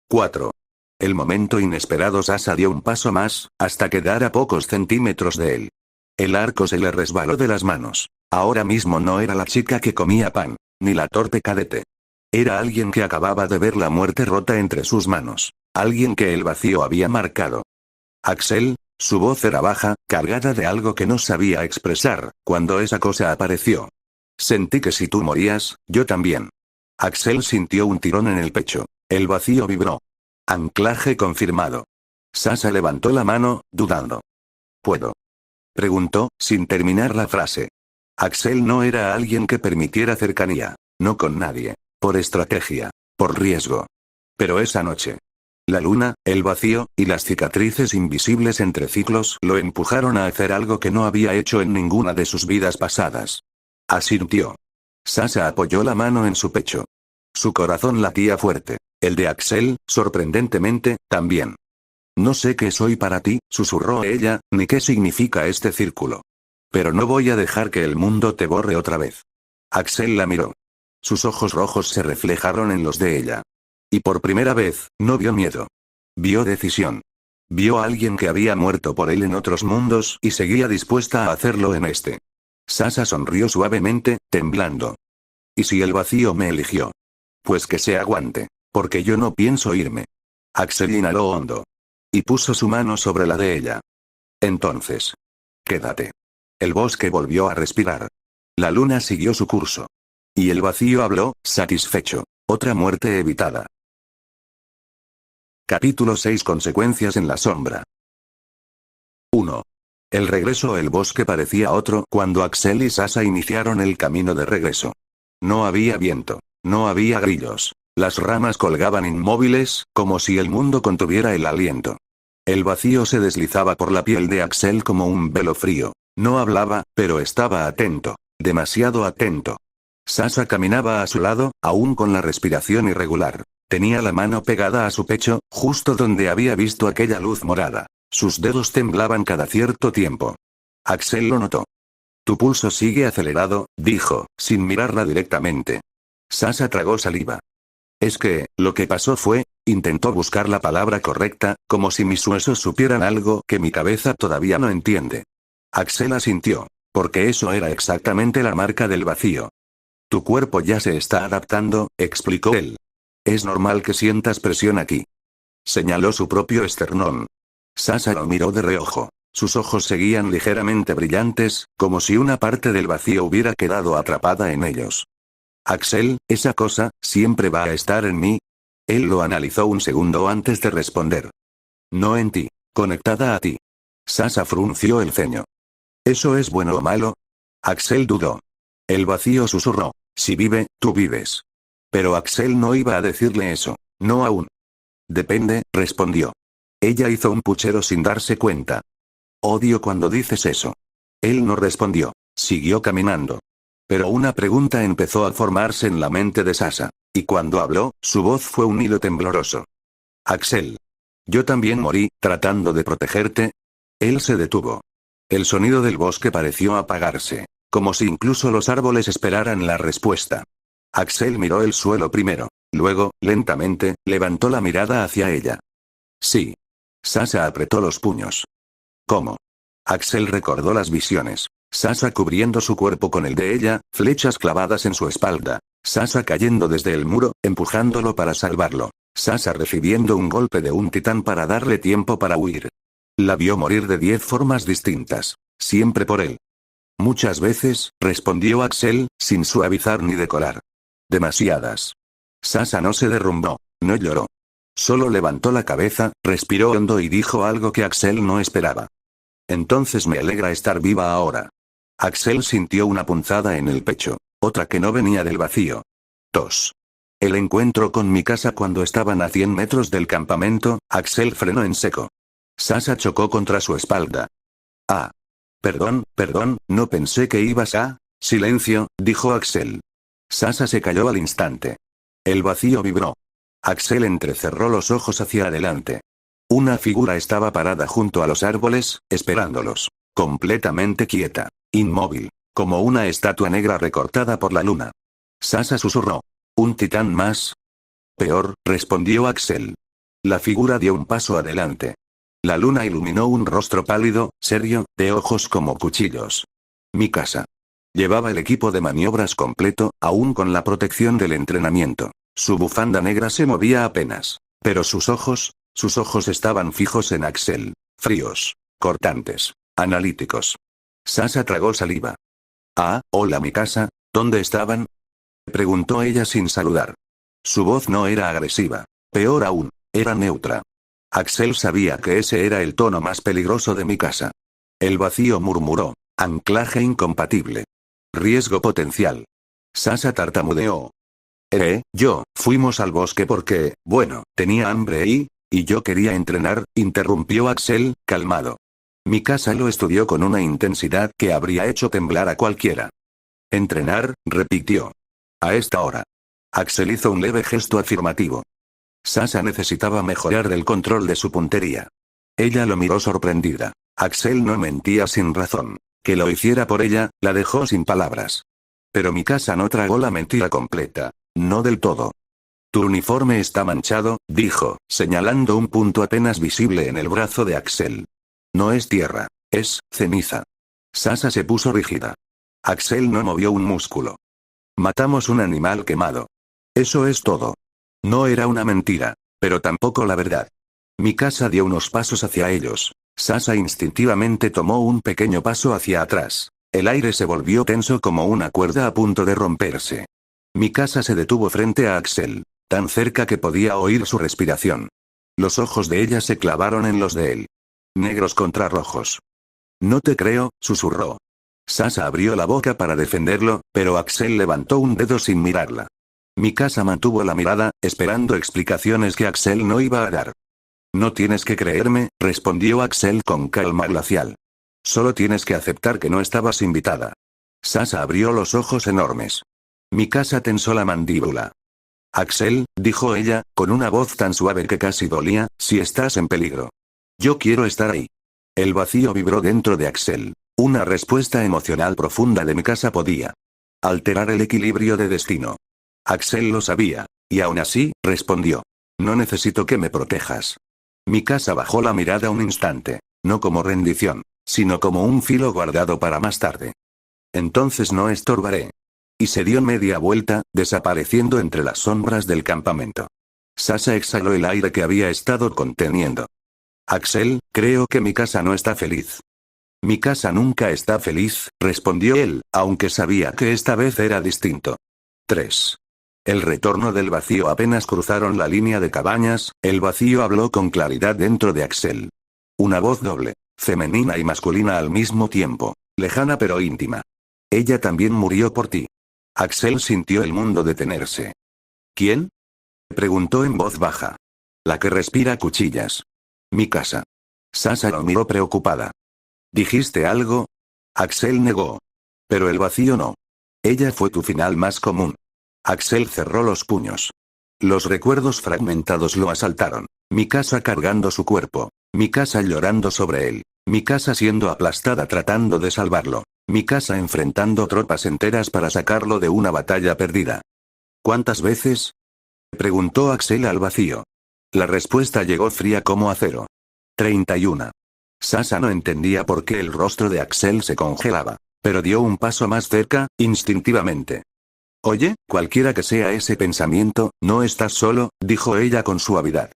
4. El momento inesperado. Sasha dio un paso más, hasta quedar a pocos centímetros de él. El arco se le resbaló de las manos. Ahora mismo no era la chica que comía pan, ni la torpe cadete. Era alguien que acababa de ver la muerte rota entre sus manos. Alguien que el vacío había marcado. Axel, su voz era baja, cargada de algo que no sabía expresar, cuando esa cosa apareció. Sentí que si tú morías, yo también. Axel sintió un tirón en el pecho. El vacío vibró. Anclaje confirmado. Sasha levantó la mano, dudando. ¿Puedo? Preguntó, sin terminar la frase. Axel no era alguien que permitiera cercanía. No con nadie. Por estrategia. Por riesgo. Pero esa noche. La luna, el vacío, y las cicatrices invisibles entre ciclos lo empujaron a hacer algo que no había hecho en ninguna de sus vidas pasadas. Asintió. Sasha apoyó la mano en su pecho. Su corazón latía fuerte. El de Axel, sorprendentemente, también. No sé qué soy para ti, susurró ella, ni qué significa este círculo. Pero no voy a dejar que el mundo te borre otra vez. Axel la miró. Sus ojos rojos se reflejaron en los de ella. Y por primera vez, no vio miedo. Vio decisión. Vio a alguien que había muerto por él en otros mundos y seguía dispuesta a hacerlo en este. Sasha sonrió suavemente, temblando. ¿Y si el vacío me eligió? Pues que se aguante, porque yo no pienso irme. Axel inhaló hondo. Y puso su mano sobre la de ella. Entonces. Quédate. El bosque volvió a respirar. La luna siguió su curso. Y el vacío habló, satisfecho. Otra muerte evitada. Capítulo 6. Consecuencias en la sombra. 1. El regreso. El bosque parecía otro cuando Axel y Sasha iniciaron el camino de regreso. No había viento. No había grillos. Las ramas colgaban inmóviles, como si el mundo contuviera el aliento. El vacío se deslizaba por la piel de Axel como un velo frío. No hablaba, pero estaba atento. Demasiado atento. Sasha caminaba a su lado, aún con la respiración irregular. Tenía la mano pegada a su pecho, justo donde había visto aquella luz morada. Sus dedos temblaban cada cierto tiempo. Axel lo notó. Tu pulso sigue acelerado, dijo, sin mirarla directamente. Sasha tragó saliva. Es que, lo que pasó fue, intentó buscar la palabra correcta, como si mis huesos supieran algo que mi cabeza todavía no entiende. Axel asintió. Porque eso era exactamente la marca del vacío. Tu cuerpo ya se está adaptando, explicó él. Es normal que sientas presión aquí. Señaló su propio esternón. Sasha lo miró de reojo. Sus ojos seguían ligeramente brillantes, como si una parte del vacío hubiera quedado atrapada en ellos. Axel, esa cosa, siempre va a estar en mí. Él lo analizó un segundo antes de responder. No en ti, conectada a ti. Sasha frunció el ceño. ¿Eso es bueno o malo? Axel dudó. El vacío susurró. Si vive, tú vives. Pero Axel no iba a decirle eso. No aún. Depende, respondió. Ella hizo un puchero sin darse cuenta. Odio cuando dices eso. Él no respondió. Siguió caminando. Pero una pregunta empezó a formarse en la mente de Sasha. Y cuando habló, su voz fue un hilo tembloroso. Axel. Yo también morí, tratando de protegerte. Él se detuvo. El sonido del bosque pareció apagarse. Como si incluso los árboles esperaran la respuesta. Axel miró el suelo primero. Luego, lentamente, levantó la mirada hacia ella. Sí. Sasha apretó los puños. ¿Cómo? Axel recordó las visiones. Sasha cubriendo su cuerpo con el de ella, flechas clavadas en su espalda. Sasha cayendo desde el muro, empujándolo para salvarlo. Sasha recibiendo un golpe de un titán para darle tiempo para huir. La vio morir de 10 formas distintas. Siempre por él. Muchas veces, respondió Axel, sin suavizar ni decorar. Demasiadas. Sasha no se derrumbó, no lloró. Solo levantó la cabeza, respiró hondo y dijo algo que Axel no esperaba. Entonces me alegra estar viva ahora. Axel sintió una punzada en el pecho, otra que no venía del vacío. Tos. El encuentro con Mikasa cuando estaban a 100 metros del campamento, Axel frenó en seco. Sasha chocó contra su espalda. Ah. Perdón, no pensé que ibas a... Silencio, dijo Axel. Sasha se calló al instante. El vacío vibró. Axel entrecerró los ojos hacia adelante. Una figura estaba parada junto a los árboles, esperándolos. Completamente quieta. Inmóvil. Como una estatua negra recortada por la luna. Sasha susurró. ¿Un titán más? Peor, respondió Axel. La figura dio un paso adelante. La luna iluminó un rostro pálido, serio, de ojos como cuchillos. Mikasa. Llevaba el equipo de maniobras completo, aún con la protección del entrenamiento. Su bufanda negra se movía apenas. Pero sus ojos estaban fijos en Axel. Fríos. Cortantes. Analíticos. Sasha tragó saliva. Ah, hola Mikasa, ¿dónde estaban? Preguntó ella sin saludar. Su voz no era agresiva. Peor aún, era neutra. Axel sabía que ese era el tono más peligroso de Mikasa. El vacío murmuró. Anclaje incompatible. Riesgo potencial. Sasha tartamudeó. Fuimos al bosque porque, bueno, tenía hambre y yo quería entrenar, interrumpió Axel, calmado. Mikasa lo estudió con una intensidad que habría hecho temblar a cualquiera. Entrenar, repitió. A esta hora. Axel hizo un leve gesto afirmativo. Sasha necesitaba mejorar el control de su puntería. Ella lo miró sorprendida. Axel no mentía sin razón. Que lo hiciera por ella, la dejó sin palabras. Pero Mikasa no tragó la mentira completa. No del todo. Tu uniforme está manchado, dijo, señalando un punto apenas visible en el brazo de Axel. No es tierra, es ceniza. Sasha se puso rígida. Axel no movió un músculo. Matamos un animal quemado. Eso es todo. No era una mentira, pero tampoco la verdad. Mikasa dio unos pasos hacia ellos. Sasha instintivamente tomó un pequeño paso hacia atrás. El aire se volvió tenso como una cuerda a punto de romperse. Mikasa se detuvo frente a Axel, tan cerca que podía oír su respiración. Los ojos de ella se clavaron en los de él. Negros contra rojos. No te creo, susurró. Sasha abrió la boca para defenderlo, pero Axel levantó un dedo sin mirarla. Mikasa mantuvo la mirada, esperando explicaciones que Axel no iba a dar. No tienes que creerme, respondió Axel con calma glacial. Solo tienes que aceptar que no estabas invitada. Sasha abrió los ojos enormes. Mikasa tensó la mandíbula. Axel, dijo ella, con una voz tan suave que casi dolía, si estás en peligro. Yo quiero estar ahí. El vacío vibró dentro de Axel. Una respuesta emocional profunda de Mikasa podía alterar el equilibrio de destino. Axel lo sabía, y aún así, respondió. No necesito que me protejas. Mikasa bajó la mirada un instante, no como rendición, sino como un filo guardado para más tarde. Entonces no estorbaré. Y se dio media vuelta, desapareciendo entre las sombras del campamento. Sasha exhaló el aire que había estado conteniendo. Axel, creo que Mikasa no está feliz. Mikasa nunca está feliz, respondió él, aunque sabía que esta vez era distinto. 3. El retorno del vacío apenas cruzaron la línea de cabañas, el vacío habló con claridad dentro de Axel. Una voz doble, femenina y masculina al mismo tiempo, lejana pero íntima. Ella también murió por ti. Axel sintió el mundo detenerse. ¿Quién? Preguntó en voz baja. La que respira cuchillas. Mikasa. Sasha lo miró preocupada. ¿Dijiste algo? Axel negó. Pero el vacío no. Ella fue tu final más común. Axel cerró los puños. Los recuerdos fragmentados lo asaltaron. Mikasa cargando su cuerpo. Mikasa llorando sobre él. Mikasa siendo aplastada tratando de salvarlo. Mikasa enfrentando tropas enteras para sacarlo de una batalla perdida. ¿Cuántas veces? Preguntó Axel al vacío. La respuesta llegó fría como acero. 31. Sasha no entendía por qué el rostro de Axel se congelaba, pero dio un paso más cerca, instintivamente. Oye, cualquiera que sea ese pensamiento, no estás solo, dijo ella con suavidad.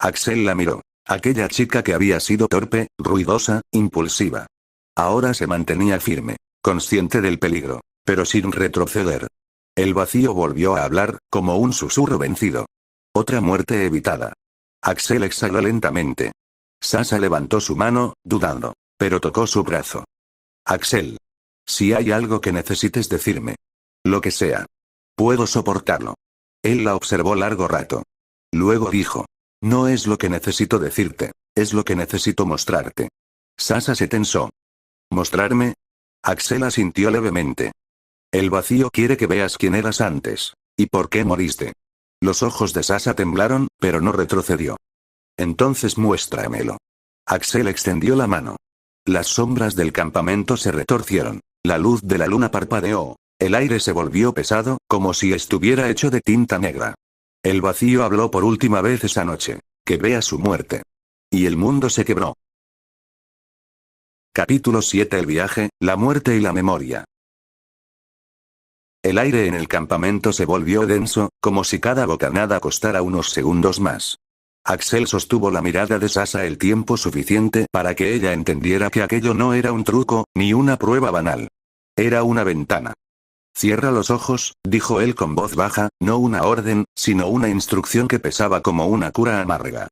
Axel la miró. Aquella chica que había sido torpe, ruidosa, impulsiva. Ahora se mantenía firme, consciente del peligro, pero sin retroceder. El vacío volvió a hablar, como un susurro vencido. Otra muerte evitada. Axel exhaló lentamente. Sasa levantó su mano, dudando, pero tocó su brazo. Axel. Si hay algo que necesites decirme. Lo que sea. Puedo soportarlo. Él la observó largo rato. Luego dijo. No es lo que necesito decirte, es lo que necesito mostrarte. Sasa se tensó. ¿Mostrarme? Axel asintió levemente. El vacío quiere que veas quién eras antes. ¿Y por qué moriste? Los ojos de Sasa temblaron, pero no retrocedió. Entonces muéstramelo. Axel extendió la mano. Las sombras del campamento se retorcieron. La luz de la luna parpadeó. El aire se volvió pesado, como si estuviera hecho de tinta negra. El vacío habló por última vez esa noche. Que vea su muerte. Y el mundo se quebró. Capítulo 7. El viaje, la muerte y la memoria. El aire en el campamento se volvió denso, como si cada bocanada costara unos segundos más. Axel sostuvo la mirada de Sasa el tiempo suficiente para que ella entendiera que aquello no era un truco, ni una prueba banal. Era una ventana. Cierra los ojos, dijo él con voz baja, no una orden, sino una instrucción que pesaba como una cura amarga.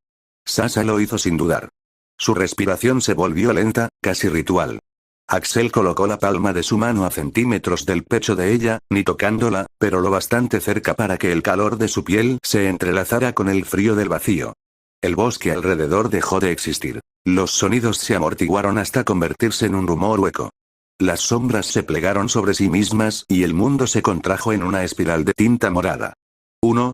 Sasa lo hizo sin dudar. Su respiración se volvió lenta, casi ritual. Axel colocó la palma de su mano a centímetros del pecho de ella, ni tocándola, pero lo bastante cerca para que el calor de su piel se entrelazara con el frío del vacío. El bosque alrededor dejó de existir. Los sonidos se amortiguaron hasta convertirse en un rumor hueco. Las sombras se plegaron sobre sí mismas y el mundo se contrajo en una espiral de tinta morada.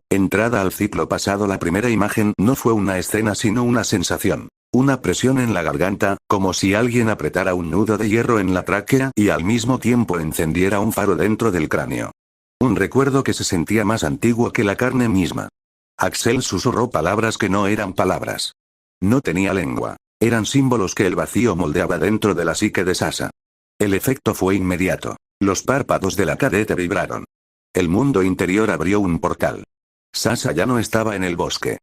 Entrada al ciclo pasado. La primera imagen no fue una escena sino una sensación. Una presión en la garganta, como si alguien apretara un nudo de hierro en la tráquea y al mismo tiempo encendiera un faro dentro del cráneo. Un recuerdo que se sentía más antiguo que la carne misma. Axel susurró palabras que no eran palabras. No tenía lengua. Eran símbolos que el vacío moldeaba dentro de la psique de Sasa. El efecto fue inmediato. Los párpados de la cadete vibraron. El mundo interior abrió un portal. Sasa ya no estaba en el bosque.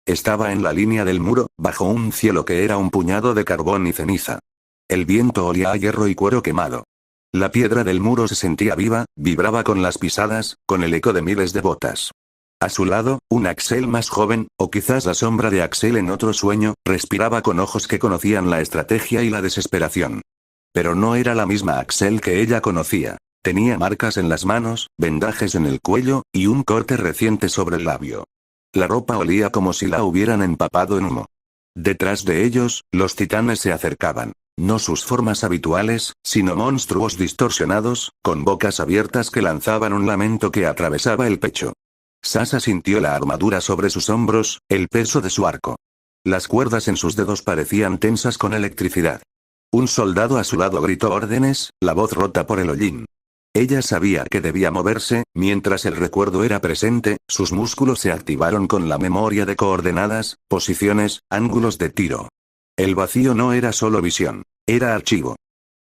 Estaba en la línea del muro, bajo un cielo que era un puñado de carbón y ceniza. El viento olía a hierro y cuero quemado. La piedra del muro se sentía viva, vibraba con las pisadas, con el eco de miles de botas. A su lado, un Axel más joven, o quizás la sombra de Axel en otro sueño, respiraba con ojos que conocían la estrategia y la desesperación. Pero no era la misma Axel que ella conocía. Tenía marcas en las manos, vendajes en el cuello, y un corte reciente sobre el labio. La ropa olía como si la hubieran empapado en humo. Detrás de ellos, los titanes se acercaban. No sus formas habituales, sino monstruos distorsionados, con bocas abiertas que lanzaban un lamento que atravesaba el pecho. Sasa sintió la armadura sobre sus hombros, el peso de su arco. Las cuerdas en sus dedos parecían tensas con electricidad. Un soldado a su lado gritó órdenes, la voz rota por el hollín. Ella sabía que debía moverse, mientras el recuerdo era presente, sus músculos se activaron con la memoria de coordenadas, posiciones, ángulos de tiro. El vacío no era solo visión, era archivo.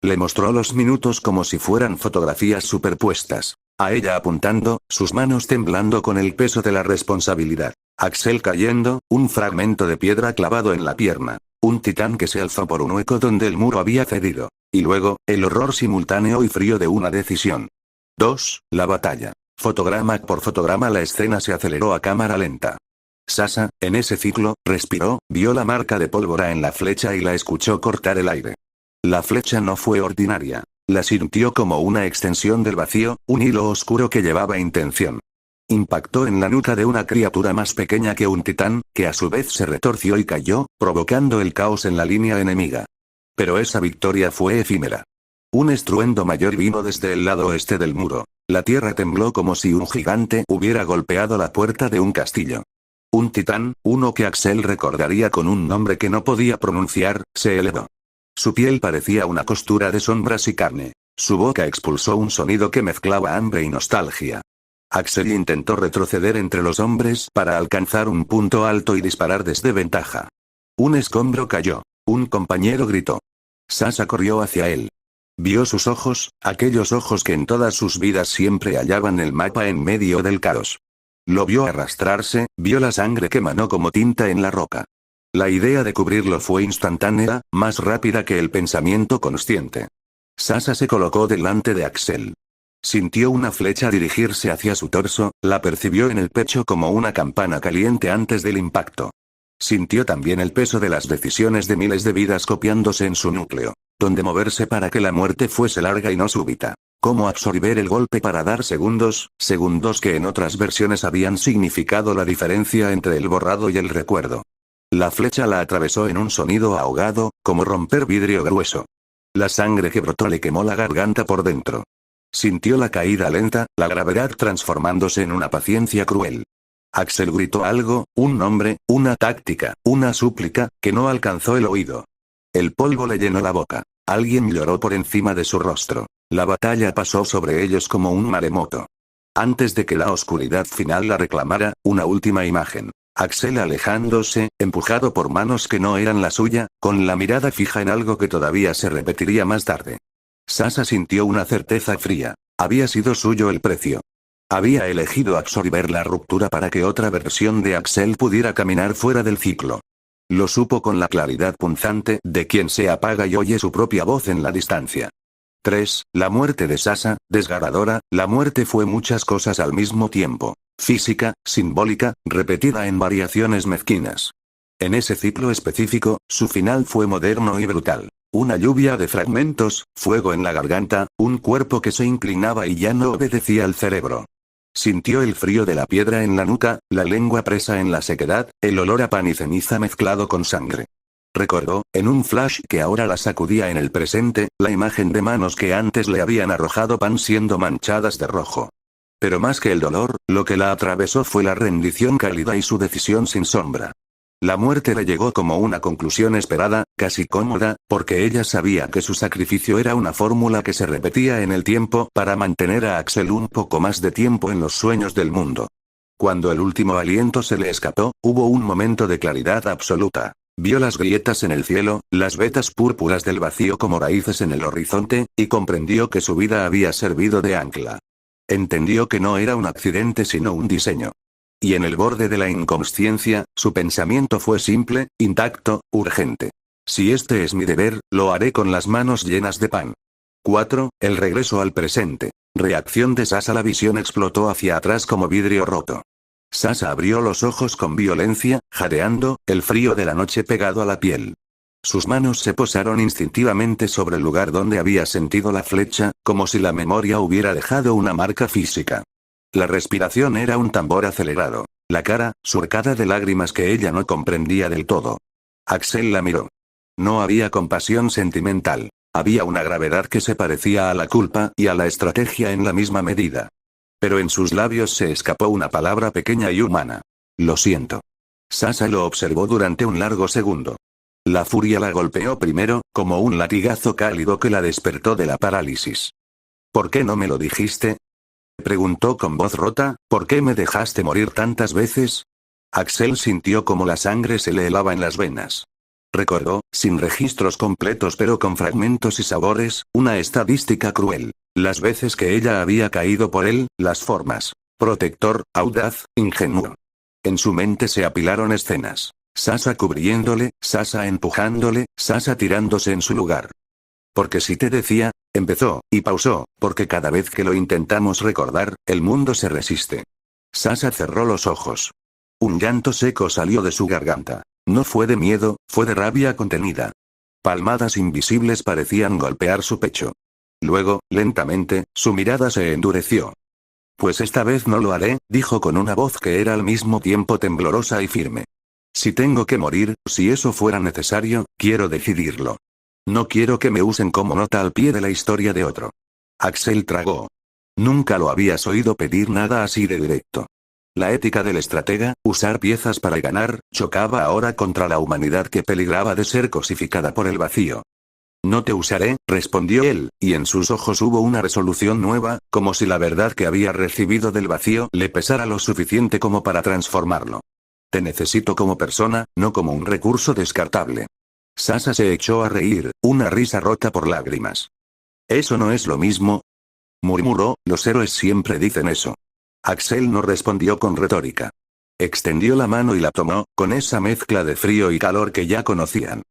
Le mostró los minutos como si fueran fotografías superpuestas. A ella apuntando, sus manos temblando con el peso de la responsabilidad. Axel cayendo, un fragmento de piedra clavado en la pierna. Un titán que se alzó por un hueco donde el muro había cedido. Y luego, el horror simultáneo y frío de una decisión. La batalla. Fotograma por fotograma la escena se aceleró a cámara lenta. Sasa, en ese ciclo, respiró, vio la marca de pólvora en la flecha y la escuchó cortar el aire. La flecha no fue ordinaria. La sintió como una extensión del vacío, un hilo oscuro que llevaba intención. Impactó en la nuca de una criatura más pequeña que un titán, que a su vez se retorció y cayó, provocando el caos en la línea enemiga. Pero esa victoria fue efímera. Un estruendo mayor vino desde el lado oeste del muro. La tierra tembló como si un gigante hubiera golpeado la puerta de un castillo. Un titán, uno que Axel recordaría con un nombre que no podía pronunciar, se elevó. Su piel parecía una costura de sombras y carne. Su boca expulsó un sonido que mezclaba hambre y nostalgia. Axel intentó retroceder entre los hombres para alcanzar un punto alto y disparar desde ventaja. Un escombro cayó. Un compañero gritó. Sasa corrió hacia él. Vio sus ojos, aquellos ojos que en todas sus vidas siempre hallaban el mapa en medio del caos. Lo vio arrastrarse, vio la sangre que manó como tinta en la roca. La idea de cubrirlo fue instantánea, más rápida que el pensamiento consciente. Sasha se colocó delante de Axel. Sintió una flecha dirigirse hacia su torso, la percibió en el pecho como una campana caliente antes del impacto. Sintió también el peso de las decisiones de miles de vidas copiándose en su núcleo. Dónde moverse para que la muerte fuese larga y no súbita. Cómo absorber el golpe para dar segundos que en otras versiones habían significado la diferencia entre el borrado y el recuerdo. La flecha la atravesó en un sonido ahogado, como romper vidrio grueso. La sangre que brotó le quemó la garganta por dentro. Sintió la caída lenta, la gravedad transformándose en una paciencia cruel. Axel gritó algo, un nombre, una táctica, una súplica, que no alcanzó el oído. El polvo le llenó la boca. Alguien lloró por encima de su rostro. La batalla pasó sobre ellos como un maremoto. Antes de que la oscuridad final la reclamara, una última imagen. Axel alejándose, empujado por manos que no eran la suya, con la mirada fija en algo que todavía se repetiría más tarde. Sasha sintió una certeza fría. Había sido suyo el precio. Había elegido absorber la ruptura para que otra versión de Axel pudiera caminar fuera del ciclo. Lo supo con la claridad punzante de quien se apaga y oye su propia voz en la distancia. 3. La muerte de Sasha, desgarradora, la muerte fue muchas cosas al mismo tiempo. Física, simbólica, repetida en variaciones mezquinas. En ese ciclo específico, su final fue moderno y brutal. Una lluvia de fragmentos, fuego en la garganta, un cuerpo que se inclinaba y ya no obedecía al cerebro. Sintió el frío de la piedra en la nuca, la lengua presa en la sequedad, el olor a pan y ceniza mezclado con sangre. Recordó, en un flash que ahora la sacudía en el presente, la imagen de manos que antes le habían arrojado pan siendo manchadas de rojo. Pero más que el dolor, lo que la atravesó fue la rendición cálida y su decisión sin sombra. La muerte le llegó como una conclusión esperada, casi cómoda, porque ella sabía que su sacrificio era una fórmula que se repetía en el tiempo para mantener a Axel un poco más de tiempo en los sueños del mundo. Cuando el último aliento se le escapó, hubo un momento de claridad absoluta. Vio las grietas en el cielo, las vetas púrpuras del vacío como raíces en el horizonte, y comprendió que su vida había servido de ancla. Entendió que no era un accidente sino un diseño. Y en el borde de la inconsciencia, su pensamiento fue simple, intacto, urgente. Si este es mi deber, lo haré con las manos llenas de pan. 4. El regreso al presente. Reacción de Sasha. La visión explotó hacia atrás como vidrio roto. Sasha abrió los ojos con violencia, jadeando, el frío de la noche pegado a la piel. Sus manos se posaron instintivamente sobre el lugar donde había sentido la flecha, como si la memoria hubiera dejado una marca física. La respiración era un tambor acelerado. La cara, surcada de lágrimas que ella no comprendía del todo. Axel la miró. No había compasión sentimental. Había una gravedad que se parecía a la culpa y a la estrategia en la misma medida. Pero en sus labios se escapó una palabra pequeña y humana. Lo siento. Sasha lo observó durante un largo segundo. La furia la golpeó primero, como un latigazo cálido que la despertó de la parálisis. ¿Por qué no me lo dijiste?, preguntó con voz rota. ¿Por qué me dejaste morir tantas veces? Axel sintió como la sangre se le helaba en las venas. Recordó, sin registros completos pero con fragmentos y sabores, una estadística cruel. Las veces que ella había caído por él, las formas. Protector, audaz, ingenuo. En su mente se apilaron escenas. Sasha cubriéndole, Sasha empujándole, Sasha tirándose en su lugar. Porque si te decía, empezó, y pausó, porque cada vez que lo intentamos recordar, el mundo se resiste. Sasha cerró los ojos. Un llanto seco salió de su garganta. No fue de miedo, fue de rabia contenida. Palmadas invisibles parecían golpear su pecho. Luego, lentamente, su mirada se endureció. Pues esta vez no lo haré, dijo con una voz que era al mismo tiempo temblorosa y firme. Si tengo que morir, si eso fuera necesario, quiero decidirlo. No quiero que me usen como nota al pie de la historia de otro. Axel tragó. Nunca lo habías oído pedir nada así de directo. La ética del estratega, usar piezas para ganar, chocaba ahora contra la humanidad que peligraba de ser cosificada por el vacío. No te usaré, respondió él, y en sus ojos hubo una resolución nueva, como si la verdad que había recibido del vacío le pesara lo suficiente como para transformarlo. Te necesito como persona, no como un recurso descartable. Sasha se echó a reír, una risa rota por lágrimas. ¿Eso no es lo mismo? Murmuró, los héroes siempre dicen eso. Axel no respondió con retórica. Extendió la mano y la tomó, con esa mezcla de frío y calor que ya conocían.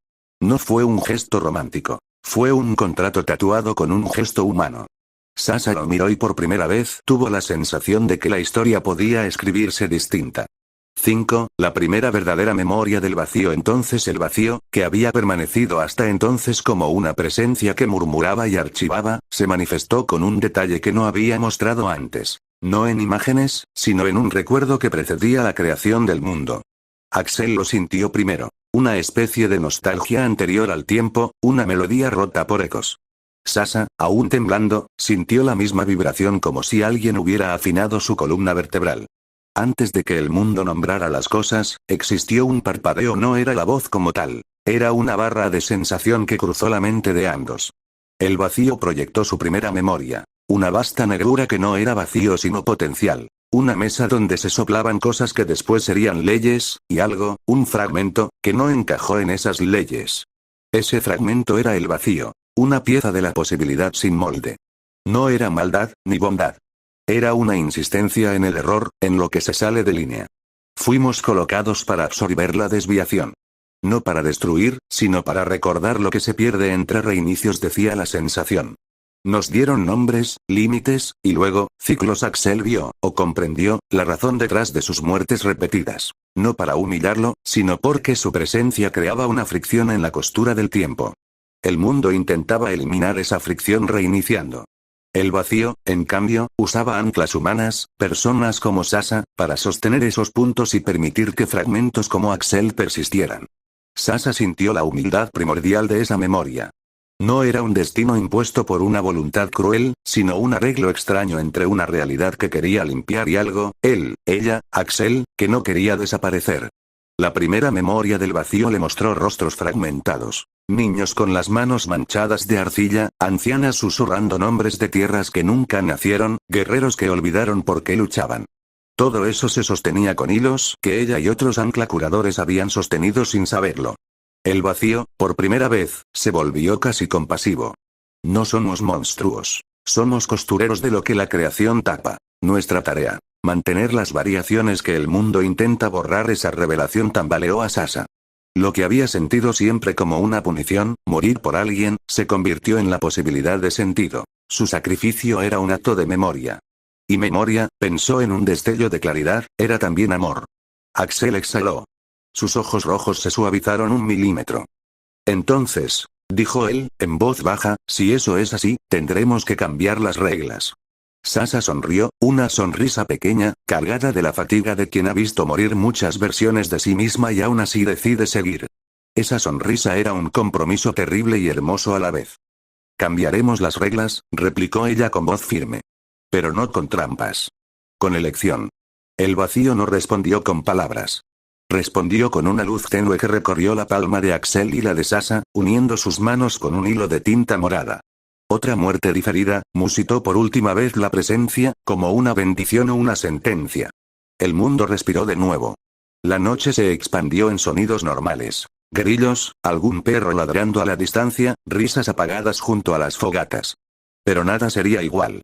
No fue un gesto romántico. Fue un contrato tatuado con un gesto humano. Sasa lo miró y por primera vez tuvo la sensación de que la historia podía escribirse distinta. 5. La primera verdadera memoria del vacío. Entonces el vacío, que había permanecido hasta entonces como una presencia que murmuraba y archivaba, se manifestó con un detalle que no había mostrado antes. No en imágenes, sino en un recuerdo que precedía la creación del mundo. Axel lo sintió primero. Una especie de nostalgia anterior al tiempo, una melodía rota por ecos. Sasa, aún temblando, sintió la misma vibración como si alguien hubiera afinado su columna vertebral. Antes de que el mundo nombrara las cosas, existió un parpadeo. No era la voz como tal. Era una barra de sensación que cruzó la mente de ambos. El vacío proyectó su primera memoria. Una vasta negrura que no era vacío sino potencial. Una mesa donde se soplaban cosas que después serían leyes, y algo, un fragmento, que no encajó en esas leyes. Ese fragmento era el vacío. Una pieza de la posibilidad sin molde. No era maldad, ni bondad. Era una insistencia en el error, en lo que se sale de línea. Fuimos colocados para absorber la desviación. No para destruir, sino para recordar lo que se pierde entre reinicios, decía la sensación. Nos dieron nombres, límites, y luego, ciclos. Axel vio, o comprendió, la razón detrás de sus muertes repetidas. No para humillarlo, sino porque su presencia creaba una fricción en la costura del tiempo. El mundo intentaba eliminar esa fricción reiniciando. El vacío, en cambio, usaba anclas humanas, personas como Sasa, para sostener esos puntos y permitir que fragmentos como Axel persistieran. Sasa sintió la humildad primordial de esa memoria. No era un destino impuesto por una voluntad cruel, sino un arreglo extraño entre una realidad que quería limpiar y algo, él, ella, Axel, que no quería desaparecer. La primera memoria del vacío le mostró rostros fragmentados. Niños con las manos manchadas de arcilla, ancianas susurrando nombres de tierras que nunca nacieron, guerreros que olvidaron por qué luchaban. Todo eso se sostenía con hilos que ella y otros anclacuradores habían sostenido sin saberlo. El vacío, por primera vez, se volvió casi compasivo. No somos monstruos. Somos costureros de lo que la creación tapa. Nuestra tarea. Mantener las variaciones que el mundo intenta borrar. Esa revelación tambaleó a Sasa. Lo que había sentido siempre como una punición, morir por alguien, se convirtió en la posibilidad de sentido. Su sacrificio era un acto de memoria. Y memoria, pensó en un destello de claridad, era también amor. Axel exhaló. Sus ojos rojos se suavizaron 1 milímetro. Entonces, dijo él, en voz baja, si eso es así, tendremos que cambiar las reglas. Sasa sonrió, una sonrisa pequeña, cargada de la fatiga de quien ha visto morir muchas versiones de sí misma y aún así decide seguir. Esa sonrisa era un compromiso terrible y hermoso a la vez. Cambiaremos las reglas, replicó ella con voz firme. Pero no con trampas. Con elección. El vacío no respondió con palabras. Respondió con una luz tenue que recorrió la palma de Axel y la de Sasa, uniendo sus manos con un hilo de tinta morada. Otra muerte diferida, musitó por última vez la presencia, como una bendición o una sentencia. El mundo respiró de nuevo. La noche se expandió en sonidos normales. Grillos, algún perro ladrando a la distancia, risas apagadas junto a las fogatas. Pero nada sería igual.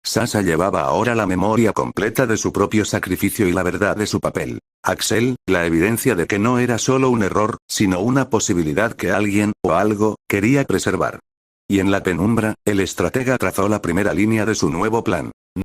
Sasa llevaba ahora la memoria completa de su propio sacrificio y la verdad de su papel. Axel, la evidencia de que no era solo un error, sino una posibilidad que alguien, o algo, quería preservar. Y en la penumbra, el estratega trazó la primera línea de su nuevo plan.